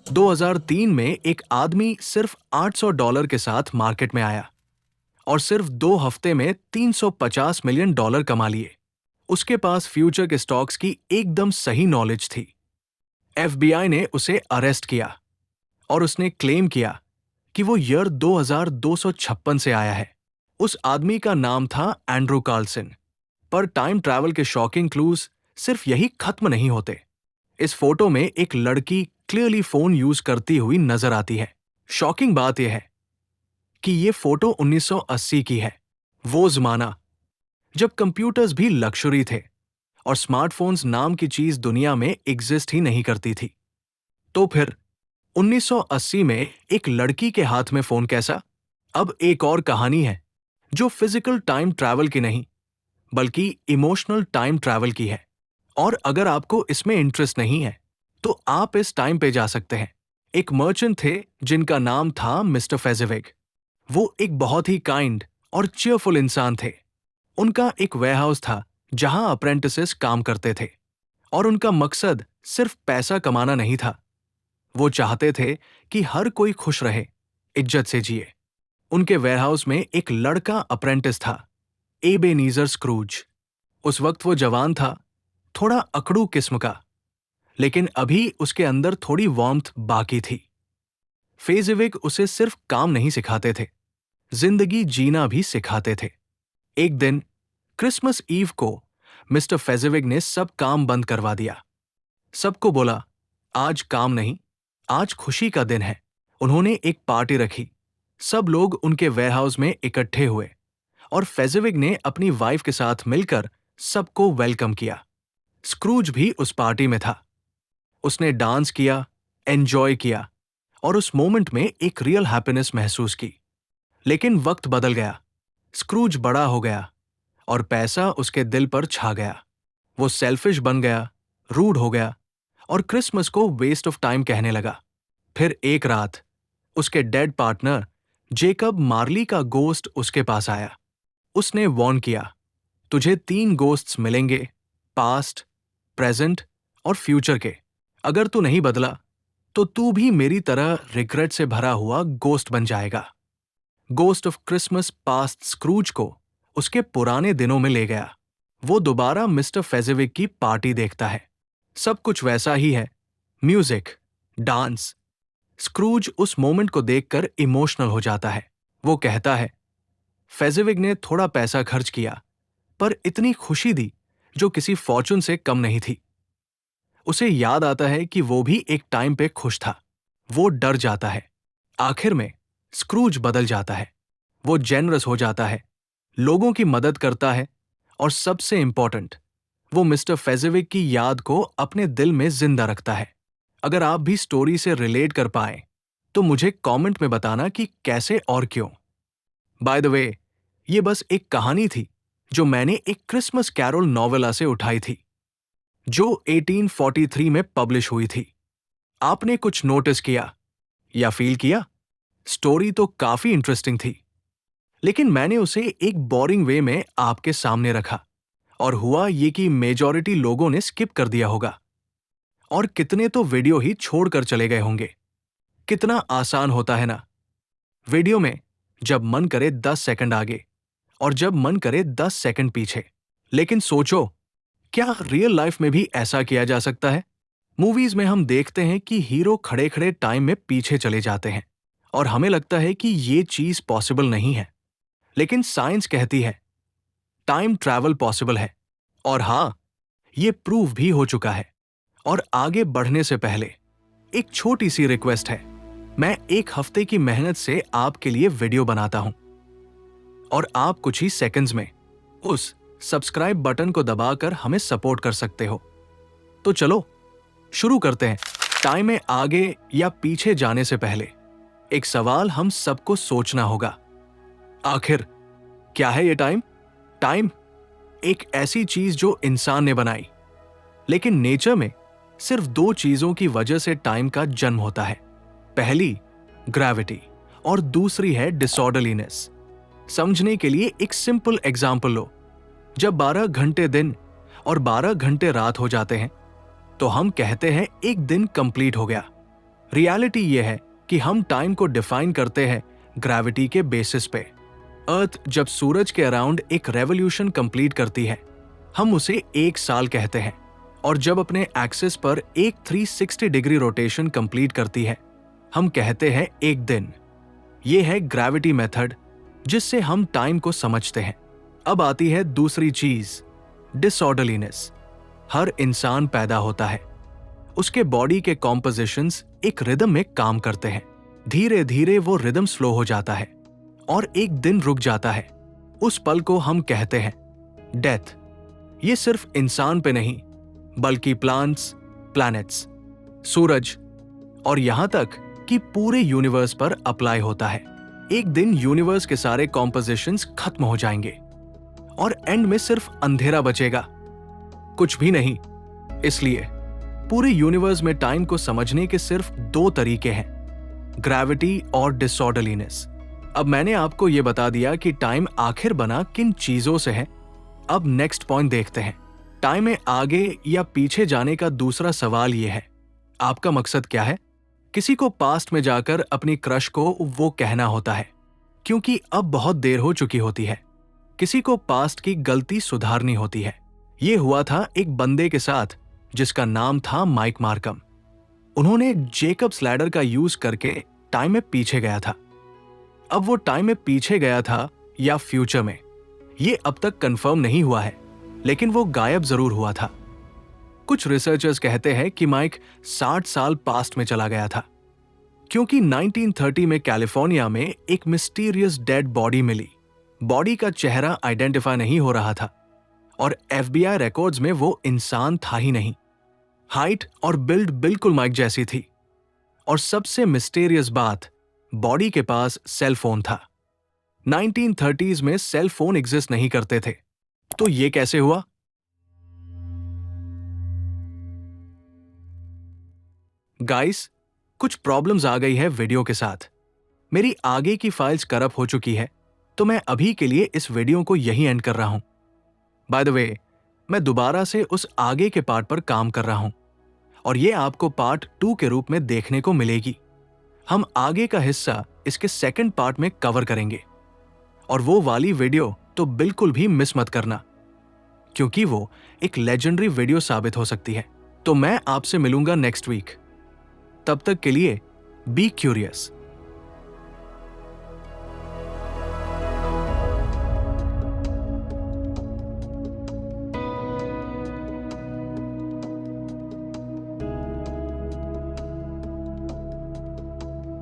2003 में एक आदमी सिर्फ $800 के साथ मार्केट में आया और सिर्फ 2 हफ्ते में $350 मिलियन कमा लिए। उसके पास फ्यूचर के स्टॉक्स की एकदम सही नॉलेज थी। एफबीआई ने उसे अरेस्ट किया और उसने क्लेम किया कि वो ईयर 2256 से आया है। उस आदमी का नाम था एंड्रू कार्लसन। पर टाइम ट्रैवल के शॉकिंग क्लूज सिर्फ यही खत्म नहीं होते। इस फोटो में एक लड़की क्लियरली फोन यूज करती हुई नजर आती है। शॉकिंग बात यह है कि ये फोटो 1980 की है, वो जमाना जब कंप्यूटर्स भी लक्जरी थे और स्मार्टफोन्स नाम की चीज दुनिया में एग्जिस्ट ही नहीं करती थी। तो फिर 1980 में एक लड़की के हाथ में फोन कैसा? अब एक और कहानी है जो फिजिकल टाइम ट्रैवल की नहीं बल्कि इमोशनल टाइम ट्रैवल की है। और अगर आपको इसमें इंटरेस्ट नहीं है तो आप इस टाइम पे जा सकते हैं। एक मर्चेंट थे जिनका नाम था मिस्टर फेजेविग। वो एक बहुत ही काइंड और चीयरफुल इंसान थे। उनका एक वेयरहाउस था जहां अप्रेंटिसेस काम करते थे और उनका मकसद सिर्फ पैसा कमाना नहीं था। वो चाहते थे कि हर कोई खुश रहे, इज्जत से जिए। उनके वेयरहाउस में एक लड़का अप्रेंटिस था, एबेनीजर स्क्रूज। उस वक्त वो जवान था, थोड़ा अकड़ू किस्म का, लेकिन अभी उसके अंदर थोड़ी वार्मथ बाकी थी। फेजेविक उसे सिर्फ काम नहीं सिखाते थे, जिंदगी जीना भी सिखाते थे। एक दिन क्रिसमस ईव को मिस्टर फेजेविक ने सब काम बंद करवा दिया। सबको बोला, आज काम नहीं, आज खुशी का दिन है। उन्होंने एक पार्टी रखी। सब लोग उनके वेयरहाउस में इकट्ठे हुए और फेजेविक ने अपनी वाइफ के साथ मिलकर सबको वेलकम किया। स्क्रूज भी उस पार्टी में था। उसने डांस किया, एंजॉय किया और उस मोमेंट में एक रियल हैप्पीनेस महसूस की। लेकिन वक्त बदल गया। स्क्रूज बड़ा हो गया और पैसा उसके दिल पर छा गया। वो सेल्फिश बन गया, रूड हो गया और क्रिसमस को वेस्ट ऑफ टाइम कहने लगा। फिर एक रात उसके डेड पार्टनर जेकब मार्ली का गोस्ट उसके पास आया। उसने वॉर्न किया, तुझे 3 गोस्ट्स मिलेंगे, पास्ट, प्रेजेंट और फ्यूचर के। अगर तू नहीं बदला तो तू भी मेरी तरह रिग्रेट से भरा हुआ गोस्ट बन जाएगा। Ghost of Christmas past Scrooge को उसके पुराने दिनों में ले गया। वो दोबारा मिस्टर फेजेविक की पार्टी देखता है। सब कुछ वैसा ही है, म्यूजिक, डांस। स्क्रूज उस मोमेंट को देखकर इमोशनल हो जाता है। वो कहता है, फेजेविक ने थोड़ा पैसा खर्च किया पर इतनी खुशी दी जो किसी फॉर्चून से कम नहीं थी। उसे याद आता है कि वो भी एक टाइम पे खुश था। वो डर जाता है। आखिर में स्क्रूज बदल जाता है। वो जेनरस हो जाता है, लोगों की मदद करता है और सबसे इंपॉर्टेंट, वो मिस्टर फेजेविक की याद को अपने दिल में जिंदा रखता है। अगर आप भी स्टोरी से रिलेट कर पाए तो मुझे कमेंट में बताना कि कैसे और क्यों। बाय द वे, ये बस एक कहानी थी जो मैंने एक क्रिसमस कैरोल नॉवेला से उठाई थी जो 1843 में पब्लिश हुई थी। आपने कुछ नोटिस किया या फील किया? स्टोरी तो काफी इंटरेस्टिंग थी, लेकिन मैंने उसे एक बोरिंग वे में आपके सामने रखा और हुआ ये कि मेजॉरिटी लोगों ने स्किप कर दिया होगा और कितने तो वीडियो ही छोड़कर चले गए होंगे। कितना आसान होता है ना, वीडियो में जब मन करे 10 सेकंड आगे और जब मन करे 10 सेकंड पीछे। लेकिन सोचो, क्या रियल लाइफ में भी ऐसा किया जा सकता है? मूवीज में हम देखते हैं कि हीरो खड़े खड़े टाइम में पीछे चले जाते हैं और हमें लगता है कि ये चीज पॉसिबल नहीं है। लेकिन साइंस कहती है टाइम ट्रैवल पॉसिबल है और हां, ये प्रूव भी हो चुका है। और आगे बढ़ने से पहले एक छोटी सी रिक्वेस्ट है। मैं 1 हफ्ते की मेहनत से आपके लिए वीडियो बनाता हूं और आप कुछ ही सेकंड्स में उस सब्सक्राइब बटन को दबाकर हमें सपोर्ट कर सकते हो। तो चलो शुरू करते हैं। टाइम में आगे या पीछे जाने से पहले एक सवाल हम सबको सोचना होगा, आखिर क्या है ये टाइम? टाइम एक ऐसी चीज जो इंसान ने बनाई, लेकिन नेचर में सिर्फ 2 चीजों की वजह से टाइम का जन्म होता है। पहली ग्रेविटी और दूसरी है डिसऑर्डरलीनेस। समझने के लिए एक सिंपल एग्जाम्पल लो। जब 12 घंटे दिन और 12 घंटे रात हो जाते हैं तो हम कहते हैं एक दिन कंप्लीट हो गया। रियलिटी ये है कि हम टाइम को डिफाइन करते हैं ग्रेविटी के बेसिस पे। अर्थ जब सूरज के अराउंड एक रेवोल्यूशन कंप्लीट करती है, हम उसे 1 साल कहते हैं, और जब अपने एक्सिस पर एक 360 डिग्री रोटेशन कंप्लीट करती है, हम कहते हैं 1 दिन। ये है ग्रेविटी मेथड जिससे हम टाइम को समझते हैं। अब आती है दूसरी चीज, डिसऑर्डरलीनेस। हर इंसान पैदा होता है, उसके बॉडी के कॉम्पोजिशंस एक रिदम में काम करते हैं। धीरे धीरे वो रिदम स्लो हो जाता है और एक दिन रुक जाता है। उस पल को हम कहते हैं डेथ। ये सिर्फ इंसान पे नहीं, बल्कि प्लांट्स, प्लैनेट्स, सूरज और यहां तक कि पूरे यूनिवर्स पर अप्लाई होता है। एक दिन यूनिवर्स के सारे कॉम्पोजिशंस खत्म हो जाएंगे और एंड में सिर्फ अंधेरा बचेगा, कुछ भी नहीं। इसलिए पूरे यूनिवर्स में टाइम को समझने के सिर्फ 2 तरीके हैं, ग्रेविटी और डिसऑर्डरलीनेस। अब मैंने आपको यह बता दिया कि टाइम आखिर बना किन चीजों से है। अब नेक्स्ट पॉइंट देखते हैं। टाइम में आगे या पीछे जाने का दूसरा सवाल यह है, आपका मकसद क्या है? किसी को पास्ट में जाकर अपनी क्रश को वो कहना होता है क्योंकि अब बहुत देर हो चुकी होती है। किसी को पास्ट की गलती सुधारनी होती है। ये हुआ था एक बंदे के साथ जिसका नाम था माइक मार्कम। उन्होंने जेकब्स लैडर का यूज करके टाइम में पीछे गया था। अब वो टाइम में पीछे गया था या फ्यूचर में, ये अब तक कंफर्म नहीं हुआ है, लेकिन वो गायब जरूर हुआ था। कुछ रिसर्चर्स कहते हैं कि माइक 60 साल पास्ट में चला गया था, क्योंकि 1930 में कैलिफोर्निया में एक मिस्टीरियस डेड बॉडी मिली। बॉडी का चेहरा आइडेंटिफाई नहीं हो रहा था और FBI रिकॉर्ड्स में वो इंसान था ही नहीं। हाइट और बिल्ड बिल्कुल माइक जैसी थी, और सबसे मिस्टीरियस बात, बॉडी के पास सेल फोन था। 1930s में सेल फोन एग्जिस्ट नहीं करते थे, तो ये कैसे हुआ? गाइस, कुछ प्रॉब्लम्स आ गई है वीडियो के साथ। मेरी आगे की फाइल्स करप्ट हो चुकी है, तो मैं अभी के लिए इस वीडियो को यहीं एंड कर रहा हूं। बाय द वे, मैं दोबारा से उस आगे के पार्ट पर काम कर रहा हूं और ये आपको पार्ट 2 के रूप में देखने को मिलेगी। हम आगे का हिस्सा इसके सेकंड पार्ट में कवर करेंगे, और वो वाली वीडियो तो बिल्कुल भी मिस मत करना, क्योंकि वो एक लेजेंडरी वीडियो साबित हो सकती है। तो मैं आपसे मिलूंगा नेक्स्ट वीक। तब तक के लिए बी क्यूरियस।